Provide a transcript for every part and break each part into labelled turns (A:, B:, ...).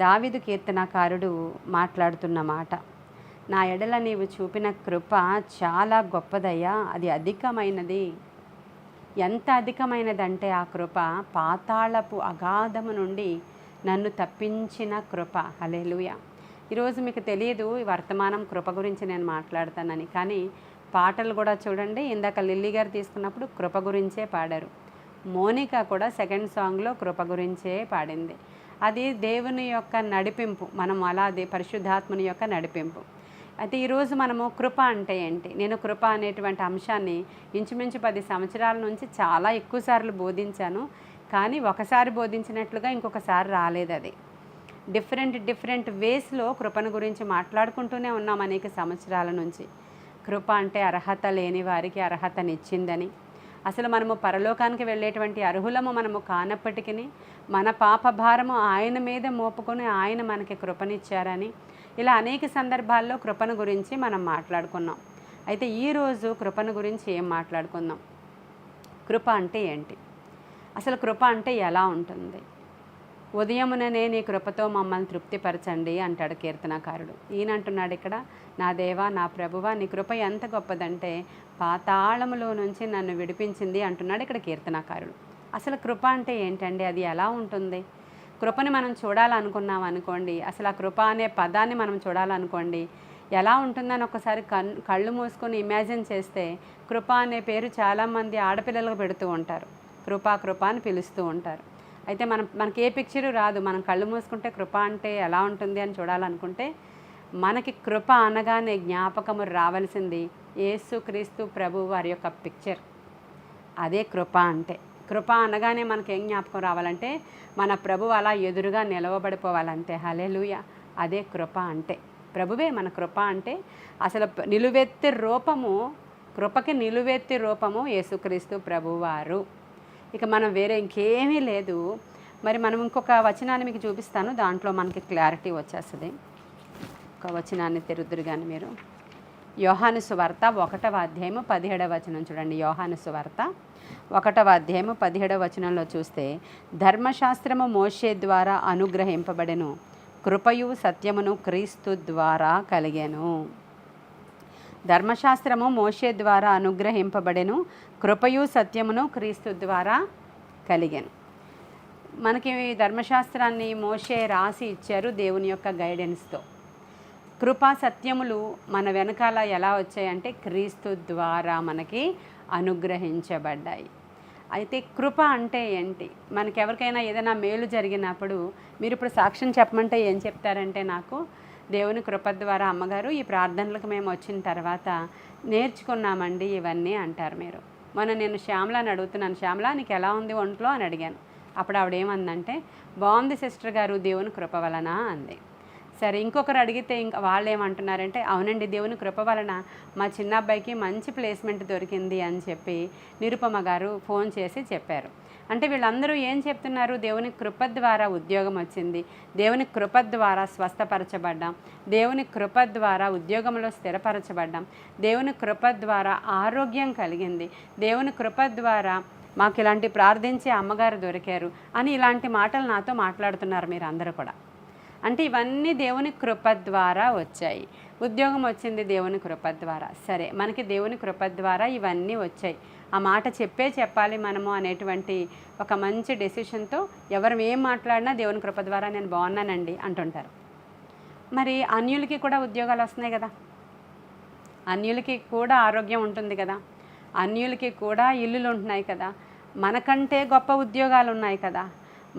A: దావీదు కీర్తనకారుడు మాట్లాడుతున్న మాట. నా ఎడల నీవు చూపిన కృప చాలా గొప్పదయ్యా, అది అధికమైనది. ఎంత అధికమైనదంటే ఆ కృప పాతాళపు అగాధము నుండి నన్ను తప్పించిన కృప. హల్లెలూయా. ఈరోజు మీకు తెలియదు ఈ వర్తమానం కృప గురించి నేను మాట్లాడతానని, కానీ పాటలు కూడా చూడండి. ఇందాక లిల్లీ గారు తీసుకున్నప్పుడు కృప గురించే పాడారు. మోనికా కూడా సెకండ్ సాంగ్లో కృప గురించే పాడింది. అది దేవుని యొక్క నడిపింపు, మనం అలా అది పరిశుద్ధాత్మని యొక్క నడిపింపు. అయితే ఈరోజు మనము కృప అంటే ఏంటి, నేను కృప అనేటువంటి అంశాన్ని ఇంచుమించు 10 సంవత్సరాల నుంచి చాలా ఎక్కువసార్లు బోధించాను. కానీ ఒకసారి బోధించినట్లుగా ఇంకొకసారి రాలేదు. అది డిఫరెంట్ వేస్లో కృపను గురించి మాట్లాడుకుంటూనే ఉన్నాం అనేక సంవత్సరాల నుంచి. కృప అంటే అర్హత లేని వారికి అర్హతనిచ్చిందని, అసలు మనము పరలోకానికి వెళ్ళేటువంటి అర్హులము మనము కానప్పటికీ మన పాప భారము ఆయన మీద మోపుకొని ఆయన మనకి కృపనిచ్చారని, ఇలా అనేక సందర్భాల్లో కృపను గురించి మనం మాట్లాడుకున్నాం. అయితే ఈరోజు కృపను గురించి ఏం మాట్లాడుకుందాం? కృప అంటే ఏంటి, అసలు కృప అంటే ఎలా ఉంటుంది? ఉదయముననే నీ కృపతో మమ్మల్ని తృప్తిపరచండి అంటాడు కీర్తనకారుడు. ఈయన అంటున్నాడు ఇక్కడ, నా దేవా నా ప్రభువా నీ కృప ఎంత గొప్పదంటే పాతాళములో నుంచి నన్ను విడిపించింది అంటున్నాడు ఇక్కడ కీర్తనకారుడు. అసలు కృప అంటే ఏంటండి, అది ఎలా ఉంటుంది? కృపని మనం చూడాలనుకున్నాం అనుకోండి, అసలు ఆ కృప అనే పదాన్ని మనం చూడాలనుకోండి, ఎలా ఉంటుందని ఒకసారి కళ్ళు మూసుకొని ఇమాజిన్ చేస్తే, కృప అనే పేరు చాలామంది ఆడపిల్లలకు పెడుతూ ఉంటారు. కృప అని పిలుస్తూ ఉంటారు. అయితే మనకి ఏ పిక్చరు రాదు. మనం కళ్ళు మూసుకుంటే కృప అంటే ఎలా ఉంటుంది అని చూడాలనుకుంటే, మనకి కృప అనగానే జ్ఞాపకము రావాల్సింది యేసుక్రీస్తు ప్రభు వారి యొక్క పిక్చర్. అదే కృప అంటే. కృప అనగానే మనకి ఏం జ్ఞాపకం రావాలంటే, మన ప్రభు అలా ఎదురుగా నిలవబడిపోవాలంతే. హల్లెలూయా. అదే కృప అంటే. ప్రభువే మన కృప అంటే. అసలు నిలువెత్తి రూపము, కృపకి నిలువెత్తి రూపము యేసుక్రీస్తు ప్రభువారు. ఇక మనం వేరే ఇంకేమీ లేదు. మరి మనం ఇంకొక వచనాన్ని మీకు చూపిస్తాను, దాంట్లో మనకి క్లారిటీ వచ్చేస్తుంది. ఒక వచనాన్ని తెరుద్దురు కానీ మీరు. యోహాను సువార్త 1వ అధ్యాయము 17వ వచనం చూడండి. యోహాను సువార్త 1వ అధ్యాయము 17వ వచనంలో చూస్తే, ధర్మశాస్త్రము మోషే ద్వారా అనుగ్రహింపబడెను, కృపయు సత్యమును క్రీస్తు ద్వారా కలిగెను. ధర్మశాస్త్రము మోషే ద్వారా అనుగ్రహింపబడెను, కృపయు సత్యమును క్రీస్తు ద్వారా కలిగెను. మనకి ధర్మశాస్త్రాన్ని మోషే రాసి ఇచ్చారు దేవుని యొక్క గైడెన్స్తో. కృపా సత్యములు మన వెనకాల ఎలా వచ్చాయంటే క్రీస్తు ద్వారా మనకి అనుగ్రహించబడ్డాయి. అయితే కృప అంటే ఏంటి? మనకి ఎవరికైనా ఏదైనా మేలు జరిగినప్పుడు మీరు ఇప్పుడు సాక్ష్యం చెప్పమంటే ఏం చెప్తారంటే, నాకు దేవుని కృప ద్వారా అమ్మగారు ఈ ప్రార్థనలకు మేము వచ్చిన తర్వాత నేర్చుకున్నామండి ఇవన్నీ అంటారు మీరు. మొన్న నేను శ్యామలాని అడుగుతున్నాను, శ్యామలా నీకు ఎలా ఉంది ఒంట్లో అని అడిగాను. అప్పుడు ఆవిడేమందంటే, బాగుంది సిస్టర్ గారు దేవుని కృప వలన అంది. సరే, ఇంకొకరు అడిగితే వాళ్ళు ఏమంటున్నారంటే, అవునండి దేవుని కృప వలన మా చిన్న అబ్బాయికి మంచి ప్లేస్మెంట్ దొరికింది అని చెప్పి నిరుపమ గారు ఫోన్ చేసి చెప్పారు. అంటే వీళ్ళందరూ ఏం చెప్తున్నారు? దేవుని కృప ద్వారా ఉద్యోగం వచ్చింది, దేవుని కృప ద్వారా స్వస్థపరచబడ్డాం, దేవుని కృప ద్వారా ఉద్యోగంలో స్థిరపరచబడ్డాం, దేవుని కృప ద్వారా ఆరోగ్యం కలిగింది, దేవుని కృప ద్వారా మాకు ఇలాంటి ప్రార్థించే అమ్మగారు దొరికారు అని ఇలాంటి మాటలు నాతో మాట్లాడుతున్నారు మీరు అందరూ కూడా. అంటే ఇవన్నీ దేవుని కృప ద్వారా వచ్చాయి. ఉద్యోగం వచ్చింది దేవుని కృప ద్వారా. సరే, మనకి దేవుని కృప ద్వారా ఇవన్నీ వచ్చాయి, ఆ మాట చెప్పాలి మనము అనేటువంటి ఒక మంచి డెసిషన్తో ఎవరు ఏం మాట్లాడినా దేవుని కృప ద్వారా నేను బాగున్నానండి అంటుంటారు. మరి అన్యులకి కూడా ఉద్యోగాలు వస్తున్నాయి కదా, అన్యులకి కూడా ఆరోగ్యం ఉంటుంది కదా, అన్యులకి కూడా ఇల్లులు ఉంటున్నాయి కదా, మనకంటే గొప్ప ఉద్యోగాలు ఉన్నాయి కదా,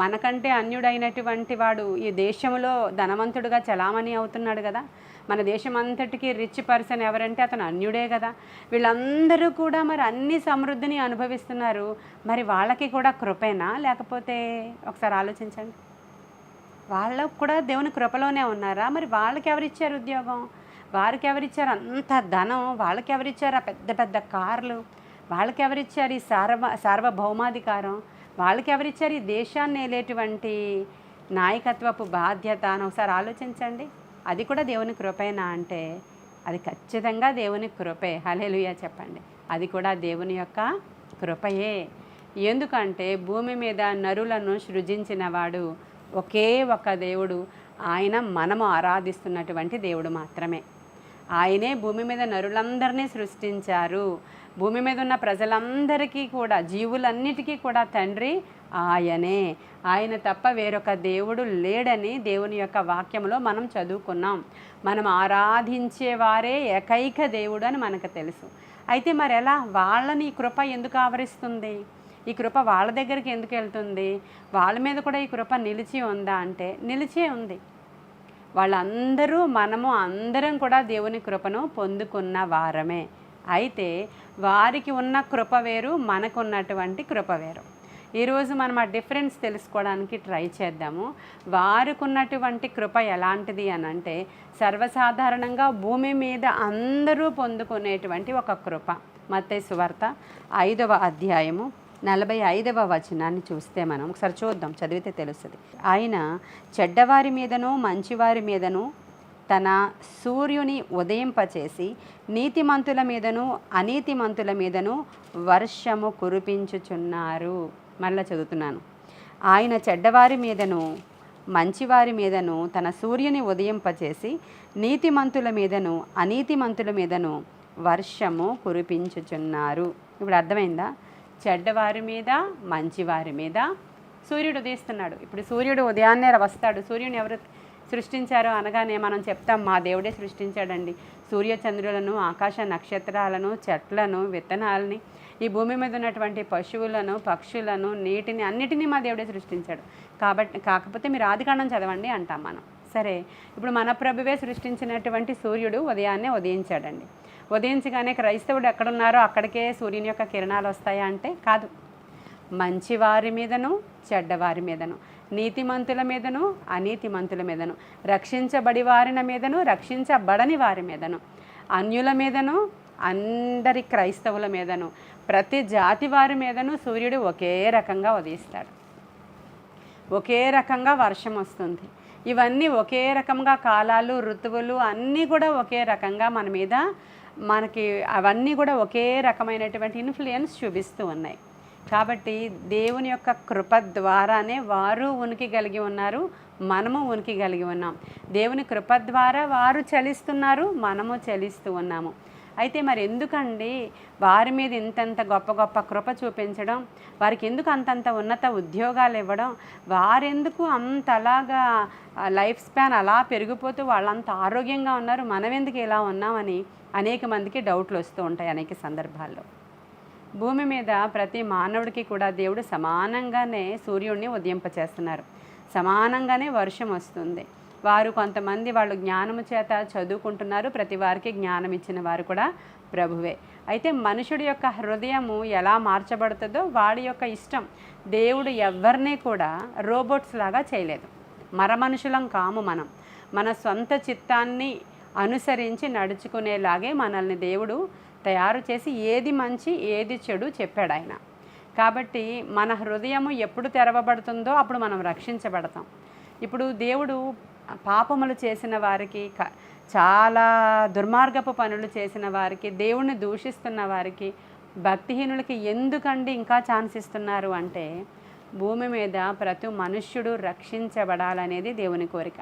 A: మనకంటే అన్యుడైనటువంటి వాడు ఈ దేశంలో ధనవంతుడుగా చలామణి అవుతున్నాడు కదా, మన దేశం అంతటికీ రిచ్ పర్సన్ ఎవరంటే అతను అన్యుడే కదా. వీళ్ళందరూ కూడా మరి అన్ని సమృద్ధిని అనుభవిస్తున్నారు. మరి వాళ్ళకి కూడా కృపేనా? లేకపోతే ఒకసారి ఆలోచించండి. వాళ్ళకు కూడా దేవుని కృపలోనే ఉన్నారా? మరి వాళ్ళకి ఎవరిచ్చారు ఉద్యోగం? వారికి ఎవరిచ్చారు అంత ధనం? వాళ్ళకి ఎవరిచ్చారు ఆ పెద్ద పెద్ద కార్లు? వాళ్ళకి ఎవరిచ్చారు ఈ సార్వభౌమాధికారం? వాళ్ళకి ఎవరిచ్చారు ఈ దేశాన్ని ఏలేటువంటి నాయకత్వపు బాధ్యత అని ఒకసారి ఆలోచించండి. అది కూడా దేవుని కృపేనా అంటే అది ఖచ్చితంగా దేవుని కృపే. హల్లెలూయా చెప్పండి. అది కూడా దేవుని యొక్క కృపయే. ఎందుకంటే భూమి మీద నరులను సృజించిన వాడు ఒకే ఒక దేవుడు. ఆయన మనము ఆరాధిస్తున్నటువంటి దేవుడు మాత్రమే. ఆయనే భూమి మీద నరులందరినీ సృష్టించారు. భూమి మీద ఉన్న ప్రజలందరికీ కూడా, జీవులన్నిటికీ కూడా తండ్రి ఆయనే. ఆయన తప్ప వేరొక దేవుడు లేడని దేవుని యొక్క వాక్యంలో మనం చదువుకున్నాం. మనం ఆరాధించేవారే ఏకైక దేవుడు అని మనకు తెలుసు. అయితే మరి ఎలా వాళ్ళని ఈ కృప ఎందుకు ఆవరిస్తుంది? ఈ కృప వాళ్ళ దగ్గరికి ఎందుకు వెళ్తుంది? వాళ్ళ మీద కూడా ఈ కృప నిలిచి ఉందా అంటే నిలిచే ఉంది. వాళ్ళందరూ మనము అందరం కూడా దేవుని కృపను పొందుకున్న వారమే. అయితే వారికి ఉన్న కృప వేరు, మనకున్నటువంటి కృప వేరు. ఈరోజు మనం ఆ డిఫరెన్స్ తెలుసుకోవడానికి ట్రై చేద్దాము. వారికి ఉన్నటువంటి కృప ఎలాంటిది అని అంటే సర్వసాధారణంగా భూమి మీద అందరూ పొందుకునేటువంటి ఒక కృప. మత్తయి సువార్త 5వ అధ్యాయము 45వ వచనాన్ని చూస్తే మనం ఒకసారి చూద్దాం, చదివితే తెలుస్తుంది. ఆయన చెడ్డవారి మీదను మంచివారి మీదను తన సూర్యుని ఉదయింపచేసి నీతిమంతుల మీదను అనీతిమంతుల మీదను వర్షము కురిపించుచున్నారు. మళ్ళీ చదువుతున్నాను. ఆయన చెడ్డవారి మీదను మంచివారి మీదను తన సూర్యుని ఉదయింపచేసి నీతిమంతుల మీదను అనీతిమంతుల మీదను వర్షము కురిపించుచున్నారు. ఇప్పుడు అర్థమైందా? చెడ్డవారి మీద మంచివారి మీద సూర్యుడు ఉదయిస్తున్నాడు. ఇప్పుడు సూర్యుడు ఉదయాన్నే వస్తాడు. సూర్యుని ఎవరు సృష్టించారో అనగానే మనం చెప్తాం, మా దేవుడే సృష్టించాడండి. సూర్యచంద్రులను, ఆకాశ నక్షత్రాలను, చెట్లను, విత్తనాలని, ఈ భూమి మీద ఉన్నటువంటి పశువులను, పక్షులను, నీటిని అన్నిటినీ మా దేవుడే సృష్టించాడు. కాకపోతే మీరు ఆదికాండం చదవండి అంటాం మనం. సరే, ఇప్పుడు మన ప్రభువే సృష్టించినటువంటి సూర్యుడు ఉదయాన్నే ఉదయించాడండి. ఉదయించగానే క్రైస్తవుడు ఎక్కడున్నారో అక్కడికే సూర్యుని యొక్క కిరణాలు వస్తాయా అంటే కాదు. మంచివారి మీదను చెడ్డవారి మీదను, నీతిమంతుల మీదను అనీతిమంతుల మీదను, రక్షించబడి వారిన మీదను రక్షించబడని వారి మీదను, అన్యుల మీదను అందరి క్రైస్తవుల మీదను, ప్రతి జాతి వారి మీదను సూర్యుడు ఒకే రకంగా ఉదయిస్తాడు. ఒకే రకంగా వర్షం వస్తుంది. ఇవన్నీ ఒకే రకంగా కాలాలు, ఋతువులు అన్నీ కూడా ఒకే రకంగా మన మీద అవన్నీ కూడా ఒకే రకమైనటువంటి ఇన్ఫ్లుయెన్స్ చూపిస్తూ ఉన్నాయి. కాబట్టి దేవుని యొక్క కృప ద్వారానే వారు ఉనికి కలిగి ఉన్నారు, మనము ఉనికి కలిగి ఉన్నాం. దేవుని కృప ద్వారా వారు చలిస్తున్నారు, మనము చలిస్తూ ఉన్నాము. అయితే మరి ఎందుకండి వారి మీద ఇంతంత గొప్ప గొప్ప కృప చూపించడం, వారికి ఎందుకు అంతంత ఉన్నత ఉద్యోగాలు ఇవ్వడం, వారెందుకు అంతలాగా లైఫ్ స్పాన్ అలా పెరిగిపోతూ వాళ్ళంత ఆరోగ్యంగా ఉన్నారు, మనం ఎందుకు ఇలా ఉన్నామని అనేక మందికి డౌట్లు వస్తూ ఉంటాయి అనేక సందర్భాల్లో. భూమి మీద ప్రతి మానవుడికి కూడా దేవుడు సమానంగానే సూర్యుడిని ఉదయింపచేస్తున్నారు, సమానంగానే వర్షం వస్తుంది. వారు కొంతమంది వాళ్ళు జ్ఞానము చేత చదువుకుంటున్నారు, ప్రతి వారికి జ్ఞానం ఇచ్చిన వారు కూడా ప్రభువే. అయితే మనుషుడి యొక్క హృదయము ఎలా మార్చబడుతుందో వాడి యొక్క ఇష్టం. దేవుడు ఎవరిని కూడా రోబోట్స్ లాగా చేయలేదు. మరమనుషులం కాము మనం. మన సొంత చిత్తాన్ని అనుసరించి నడుచుకునేలాగే మనల్ని దేవుడు తయారు చేసి ఏది మంచి ఏది చెడు చెప్పాడు ఆయన. కాబట్టి మన హృదయము ఎప్పుడు తెరవబడుతుందో అప్పుడు మనం రక్షించబడతాం. ఇప్పుడు దేవుడు పాపములు చేసిన వారికి, చాలా దుర్మార్గపు పనులు చేసిన వారికి, దేవుణ్ణి దూషిస్తున్న వారికి, భక్తిహీనులకి ఎందుకండి ఇంకా ఛాన్స్ ఇస్తున్నారు అంటే భూమి మీద ప్రతి మనుష్యుడు రక్షించబడాలనేది దేవుని కోరిక.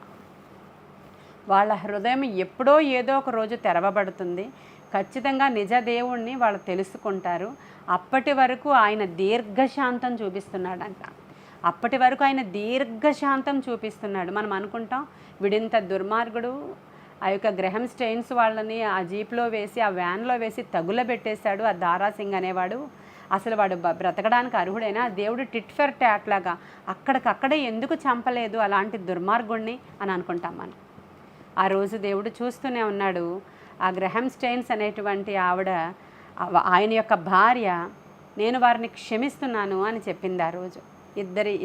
A: వాళ్ళ హృదయం ఎప్పుడో ఏదో ఒక రోజు తెరవబడుతుంది. ఖచ్చితంగా నిజ దేవుణ్ణి వాళ్ళు తెలుసుకుంటారు. అప్పటి వరకు ఆయన దీర్ఘశాంతం చూపిస్తున్నాడంట. అప్పటి వరకు ఆయన దీర్ఘశాంతం చూపిస్తున్నాడు. మనం అనుకుంటాం వీడింత దుర్మార్గుడు, ఆ యొక్క గ్రహం స్టెయిన్స్ వాళ్ళని ఆ జీప్లో వేసి, ఆ వ్యాన్లో వేసి తగులబెట్టేశాడు ఆ దారాసింగ్ అనేవాడు, అసలు వాడు బ్రతకడానికి అర్హుడైనా, దేవుడు టిట్ ఫర్ టాట్ లాగా అక్కడికక్కడే ఎందుకు చంపలేదు అలాంటి దుర్మార్గుడిని అని అనుకుంటాం మనం. ఆ రోజు దేవుడు చూస్తూనే ఉన్నాడు. ఆ గ్రహం స్టెయిన్స్ అనేటువంటి ఆవిడ, ఆయన యొక్క భార్య, నేను వారిని క్షమిస్తున్నాను అని చెప్పింది. ఆ రోజు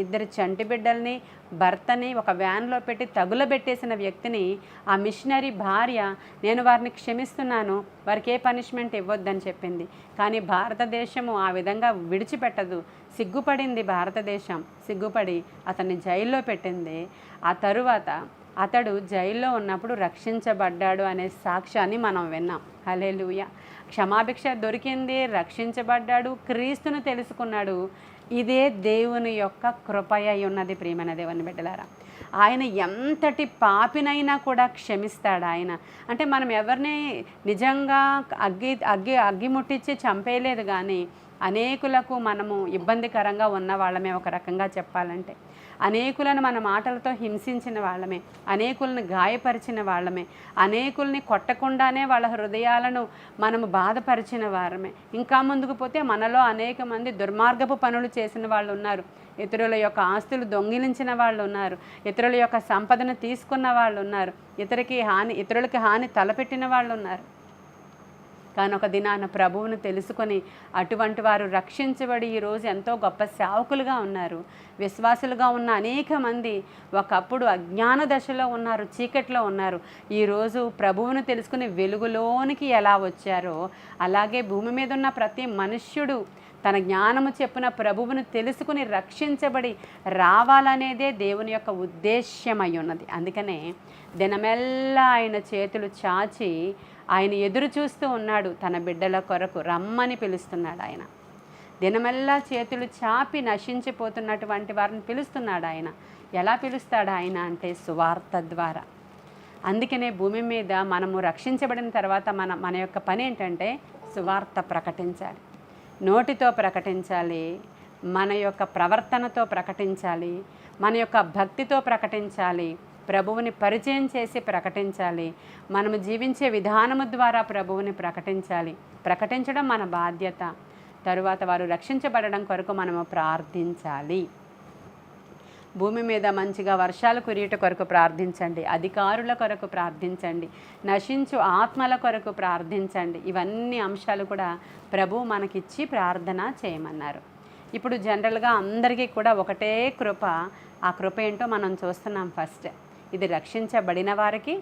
A: ఇద్దరి చంటి బిడ్డల్ని, భర్తని ఒక వ్యాన్లో పెట్టి తగులబెట్టేసిన వ్యక్తిని ఆ మిషనరీ భార్య, నేను వారిని క్షమిస్తున్నాను, వారికి ఏ పనిష్మెంట్ ఇవ్వద్దని చెప్పింది. కానీ భారతదేశము ఆ విధంగా విడిచిపెట్టదు. సిగ్గుపడింది భారతదేశం. సిగ్గుపడి అతన్ని జైల్లో పెట్టింది. ఆ తరువాత అతడు జైల్లో ఉన్నప్పుడు రక్షించబడ్డాడు అనే సాక్ష్యాన్ని మనం విన్నాం. హల్లెలూయా. క్షమాభిక్ష దొరికింది, రక్షించబడ్డాడు, క్రీస్తును తెలుసుకున్నాడు. ఇదే దేవుని యొక్క కృప అయి ఉన్నది. ప్రియమైన దేవుని బిడ్డలారా, ఆయన ఎంతటి పాపినైనా కూడా క్షమిస్తాడు ఆయన. అంటే మనం ఎవరిని నిజంగా అగ్గి ముట్టించి చంపేయలేదు, కానీ అనేకులకు మనము ఇబ్బందికరంగా ఉన్న వాళ్ళమే. ఒక రకంగా చెప్పాలంటే అనేకులను మన మాటలతో హింసించిన వాళ్ళమే, అనేకులను గాయపరిచిన వాళ్ళమే, అనేకుల్ని కొట్టకుండానే వాళ్ళ హృదయాలను మనము బాధపరిచిన వారమే. ఇంకా ముందుకు పోతే మనలో అనేక మంది దుర్మార్గపు పనులు చేసిన వాళ్ళు ఉన్నారు, ఇతరుల యొక్క ఆస్తులు దొంగిలించిన వాళ్ళు ఉన్నారు, ఇతరుల యొక్క సంపదను తీసుకున్న వాళ్ళు ఉన్నారు, ఇతరులకి హాని తలపెట్టిన వాళ్ళు ఉన్నారు. కానీ ఒక దినాన ప్రభువును తెలుసుకొని అటువంటి వారు రక్షించబడి ఈరోజు ఎంతో గొప్ప సేవకులుగా ఉన్నారు, విశ్వాసులుగా ఉన్న అనేక మంది ఒకప్పుడు అజ్ఞాన దశలో ఉన్నారు, చీకట్లో ఉన్నారు. ఈరోజు ప్రభువును తెలుసుకుని వెలుగులోనికి ఎలా వచ్చారో అలాగే భూమి మీద ఉన్న ప్రతి మనుష్యుడు తన జ్ఞానము చెప్పున ప్రభువును తెలుసుకుని రక్షించబడి రావాలనేదే దేవుని యొక్క ఉద్దేశ్యమై ఉన్నది. అందుకనే దినమెల్లా ఆయన చేతులు చాచి ఆయన ఎదురు చూస్తూ ఉన్నాడు, తన బిడ్డల కొరకు రమ్మని పిలుస్తున్నాడు ఆయన. దినమెల్లా చేతులు చాపి నశించిపోతున్నటువంటి వారిని పిలుస్తున్నాడు ఆయన. ఎలా పిలుస్తాడు ఆయన అంటే సువార్త ద్వారా. అందుకనే భూమి మీద మనము రక్షించబడిన తర్వాత మన యొక్క పని ఏంటంటే సువార్త ప్రకటించాలి, నోటితో ప్రకటించాలి, మన యొక్క ప్రవర్తనతో ప్రకటించాలి, మన యొక్క భక్తితో ప్రకటించాలి, ప్రభువుని పరిచయం చేసి ప్రకటించాలి, మనము జీవించే విధానము ద్వారా ప్రభువుని ప్రకటించాలి. ప్రకటించడం మన బాధ్యత. తరువాత వారు రక్షించబడడం కొరకు మనము ప్రార్థించాలి. భూమి మీద మంచిగా వర్షాలు కురియుట కొరకు ప్రార్థించండి, అధికారుల కొరకు ప్రార్థించండి, నశించు ఆత్మల కొరకు ప్రార్థించండి. ఇవన్నీ అంశాలు కూడా ప్రభువు మనకిచ్చి ప్రార్థన చేయమన్నారు. ఇప్పుడు జనరల్గా అందరికీ కూడా ఒకటే కృప. ఆ కృప ఏంటో మనం చూస్తున్నాం. ఫస్ట్ ఇది రక్షించబడిన వారికి,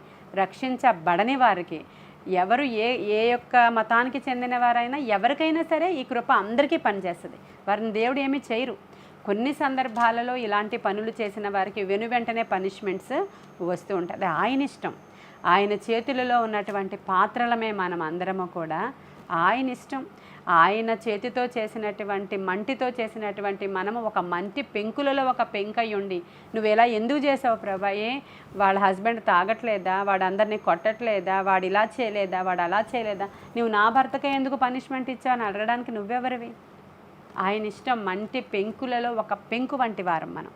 A: రక్షించబడని వారికి, ఎవరు ఏ యొక్క మతానికి చెందిన వారైనా ఎవరికైనా సరే ఈ కృప అందరికీ పనిచేస్తుంది. వారిని దేవుడు ఏమీ చేయరు. కొన్ని సందర్భాలలో ఇలాంటి పనులు చేసిన వారికి వెంటనే పనిష్మెంట్స్ వస్తూ ఉంటుంది. ఆయన ఇష్టం. ఆయన చేతులలో ఉన్నటువంటి పాత్రలమే మనం అందరము కూడా. ఆయన ఇష్టం. ఆయన చేతితో చేసినటువంటి మంటితో చేసినటువంటి మనము ఒక మంటి పెంకులలో ఒక పెంకయ్యుండి నువ్వు ఎలా ఎందుకు చేసావు ప్రభా? వాళ్ళ హస్బెండ్ తాగట్లేదా? వాడు అందరినీ కొట్టట్లేదా? వాడు ఇలా చేయలేదా? వాడు అలా చేయలేదా? నువ్వు నా భర్తకే ఎందుకు పనిష్మెంట్ ఇచ్చావు అని అడగడానికి నువ్వెవరివి? ఆయన ఇష్టం. మంటి పెంకులలో ఒక పెంకు వంటి వారం మనం.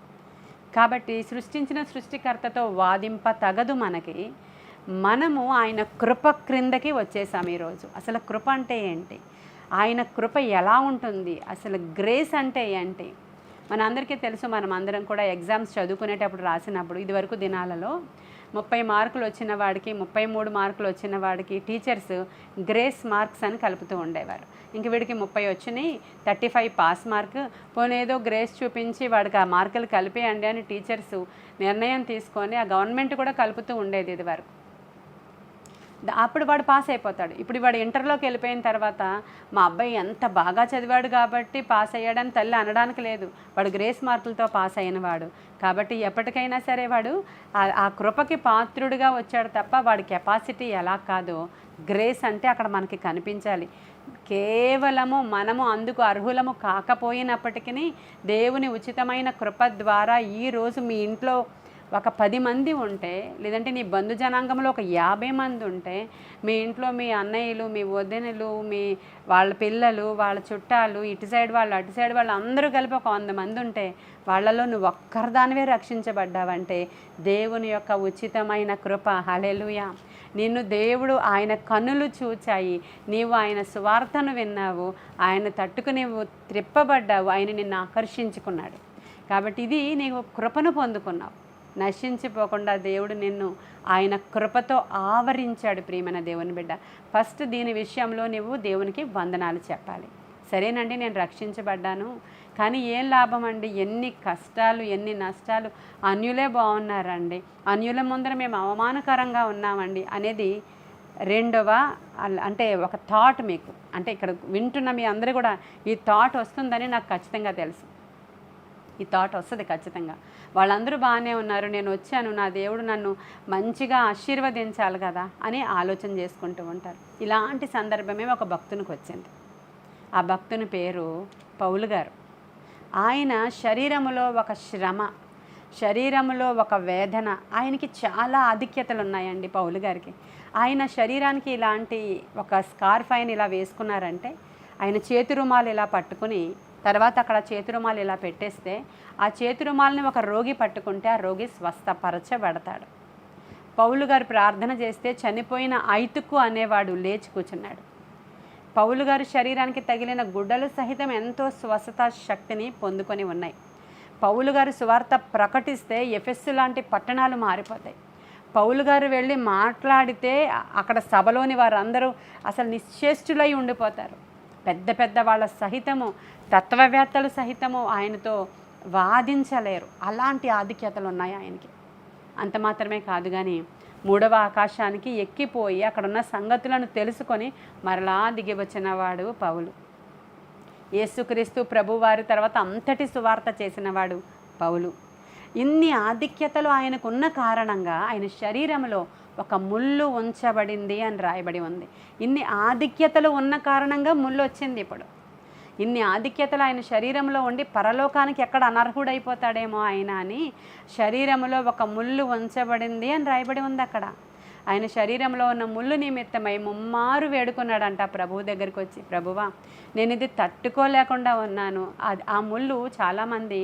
A: కాబట్టి సృష్టించిన సృష్టికర్తతో వాదింప తగదు మనకి. మనము ఆయన కృప క్రిందకి వచ్చేసాం ఈరోజు. అసలు కృప అంటే ఏంటి? ఆయన కృప ఎలా ఉంటుంది? అసలు గ్రేస్ అంటే ఏంటి? మనందరికీ తెలుసు. మనం అందరం కూడా ఎగ్జామ్స్ చదువుకునేటప్పుడు రాసినప్పుడు ఇదివరకు దినాలలో 30 మార్కులు వచ్చిన వాడికి 33 మార్కులు వచ్చిన వాడికి టీచర్స్ గ్రేస్ మార్క్స్ అని కలుపుతూ ఉండేవారు. ఇంక వీడికి 30 వచ్చినాయి, 35 పాస్ మార్క్, పోనేదో గ్రేస్ చూపించి వాడికి ఆ మార్కులు కలిపేయండి అని టీచర్స్ నిర్ణయం తీసుకొని ఆ గవర్నమెంట్ కూడా కలుపుతూ ఉండేది ఇదివరకు. అప్పుడు వాడు పాస్ అయిపోతాడు. ఇప్పుడు వాడు ఇంటర్లోకి వెళ్ళిపోయిన తర్వాత మా అబ్బాయి ఎంత బాగా చదివాడు కాబట్టి పాస్ అయ్యాడని తల్లి అనడానికి లేదు. వాడు గ్రేస్ మార్కులతో పాస్ అయినవాడు కాబట్టి ఎప్పటికైనా సరే వాడు ఆ కృపకి పాత్రుడిగా వచ్చాడు తప్ప వాడి కెపాసిటీ ఎలా కాదో గ్రేస్ అంటే అక్కడ మనకి కనిపించాలి. కేవలము మనము అందుకు అర్హులము కాకపోయినప్పటికీ దేవుని ఉచితమైన కృప ద్వారా ఈరోజు మీ ఇంట్లో ఒక 10 మంది ఉంటే, లేదంటే నీ బంధు జనాంగంలో ఒక 50 మంది ఉంటే, మీ ఇంట్లో మీ అన్నయ్యలు, మీ వదినలు, వాళ్ళ పిల్లలు, వాళ్ళ చుట్టాలు, ఇటు సైడ్ వాళ్ళు అటు సైడ్ వాళ్ళు అందరూ కలిపి ఒక 100 మంది ఉంటే వాళ్ళలో నువ్వు ఒక్కరిదానివే రక్షించబడ్డావంటే దేవుని యొక్క ఉచితమైన కృప. హల్లెలూయా. నిన్ను దేవుడు ఆయన కన్నులు చూచాయి, నీవు ఆయన సువార్తను విన్నావు, ఆయన తట్టుకు నీవు త్రిప్పబడ్డావు, ఆయన నిన్ను ఆకర్షించుకున్నాడు. కాబట్టి ఇది నీవు కృపను పొందుకున్నావు. నశించిపోకుండా దేవుడు నిన్ను ఆయన కృపతో ఆవరించాడు. ప్రియమైన దేవుని బిడ్డ, ఫస్ట్ దీని విషయంలో నువ్వు దేవునికి వందనాలు చెప్పాలి. సరేనండి, నేను రక్షించబడ్డాను, కానీ ఏం లాభం అండి? ఎన్ని కష్టాలు, ఎన్ని నష్టాలు. అన్యులే బాగున్నారండి, అన్యుల ముందర మేము అవమానకరంగా ఉన్నామండి అనేది రెండవ అంటే ఒక థాట్ మీకు. అంటే ఇక్కడ వింటున్న మీ అందరూ కూడా ఈ థాట్ వస్తుందని నాకు ఖచ్చితంగా తెలుసు. ఈ థాట్ వస్తుంది ఖచ్చితంగా. వాళ్ళందరూ బాగానే ఉన్నారు, నేను వచ్చాను, నా దేవుడు నన్ను మంచిగా ఆశీర్వదించాలి కదా అని ఆలోచన చేసుకుంటూ ఉంటారు. ఇలాంటి సందర్భమే ఒక భక్తునికి వచ్చింది. ఆ భక్తుని పేరు పౌలు గారు. ఆయన శరీరములో ఒక శ్రమ, శరీరంలో ఒక వేదన. ఆయనకి చాలా ఆధిక్యతలు ఉన్నాయండి పౌలు గారికి. ఆయన శరీరానికి ఇలాంటి ఒక స్కార్ఫ్ ఆయన ఇలా వేసుకున్నారంటే, ఆయన చేతి రుమాలు ఇలా పట్టుకుని తర్వాత అక్కడ చేతి రుమాలు ఇలా పెట్టేస్తే ఆ చేతి రుమాలని ఒక రోగి పట్టుకుంటే ఆ రోగి స్వస్థపరచబడతాడు. పౌలు గారు ప్రార్థన చేస్తే చనిపోయిన ఐతుకు అనేవాడు లేచి కూర్చున్నాడు. పౌలు గారు శరీరానికి తగిలిన గుడ్డలు సహితం ఎంతో స్వస్థత శక్తిని పొందుకొని ఉన్నాయి. పౌలు గారు సువార్త ప్రకటిస్తే ఎఫెస్సు లాంటి పట్టణాలు మారిపోతాయి. పౌలు గారు వెళ్ళి మాట్లాడితే అక్కడ సభలోని వారందరూ అసలు నిశ్చేష్టులై ఉండిపోతారు. పెద్ద పెద్ద వాళ్ళ సహితము, తత్వవేత్తలు సహితము ఆయనతో వాదించలేరు. అలాంటి ఆధిక్యతలు ఉన్నాయి ఆయనకి. అంత మాత్రమే కాదు కానీ మూడవ ఆకాశానికి ఎక్కిపోయి అక్కడున్న సంగతులను తెలుసుకొని మరలా దిగి వచ్చినవాడు పౌలు. యేసుక్రీస్తు ప్రభువారి తర్వాత అంతటి సువార్త చేసినవాడు పౌలు. ఇన్ని ఆధిక్యతలు ఆయనకున్న కారణంగా ఆయన శరీరంలో ఒక ముళ్ళు ఉంచబడింది అని రాయబడి ఉంది. ఇన్ని ఆధిక్యతలు ఉన్న కారణంగా ముళ్ళు వచ్చింది. ఇప్పుడు ఇన్ని ఆధిక్యతలు ఆయన శరీరంలో ఉండి పరలోకానికి ఎక్కడ అనర్హుడైపోతాడేమో ఆయన అని శరీరంలో ఒక ముళ్ళు ఉంచబడింది అని రాయబడి ఉంది అక్కడ. ఆయన శరీరంలో ఉన్న ముళ్ళు నిమిత్తమై ముమ్మారు వేడుకున్నాడంట ప్రభువు దగ్గరికి వచ్చి, ప్రభువా నేను ఇది తట్టుకోలేకుండా ఉన్నాను. ఆ ముళ్ళు చాలామంది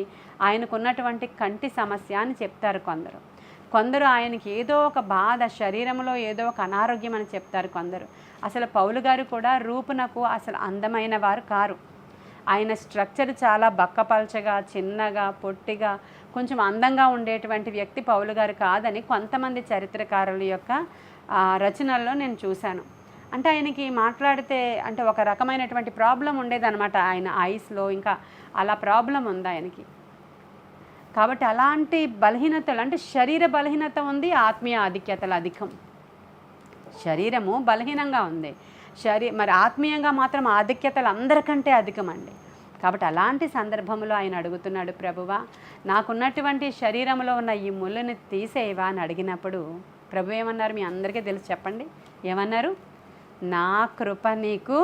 A: ఆయనకున్నటువంటి కంటి సమస్య అని చెప్తారు కొందరు ఆయనకి ఏదో ఒక బాధ, శరీరంలో ఏదో ఒక అనారోగ్యం అని చెప్తారు కొందరు. అసలు పౌలు గారు కూడా రూపునకు అసలు అందమైన వారు కారు. ఆయన స్ట్రక్చర్ చాలా బక్కపల్చగా, చిన్నగా, పొట్టిగా, కొంచెం అందంగా ఉండేటువంటి వ్యక్తి పౌలు గారు కాదని కొంతమంది చరిత్రకారుల యొక్క రచనల్లో నేను చూశాను. అంటే ఆయనకి మాట్లాడితే అంటే ఒక రకమైనటువంటి ప్రాబ్లం ఉండేదన్నమాట. ఆయన ఐస్లో ఇంకా అలా ప్రాబ్లం ఉంది ఆయనకి. కాబట్టి అలాంటి బలహీనతలు, అంటే శరీర బలహీనత ఉంది, ఆత్మీయ ఆధిక్యతలు అధికం. శరీరము బలహీనంగా ఉంది, మరి ఆత్మీయంగా మాత్రం ఆధిక్యతలు అందరికంటే అధికమండి. కాబట్టి అలాంటి సందర్భంలో ఆయన అడుగుతున్నాడు, ప్రభువా నాకున్నటువంటి శరీరంలో ఉన్న ఈ ముళ్ళని తీసేవా అని అడిగినప్పుడు ప్రభు ఏమన్నారు? మీ అందరికీ తెలుసు, చెప్పండి ఏమన్నారు? నా కృప నీకు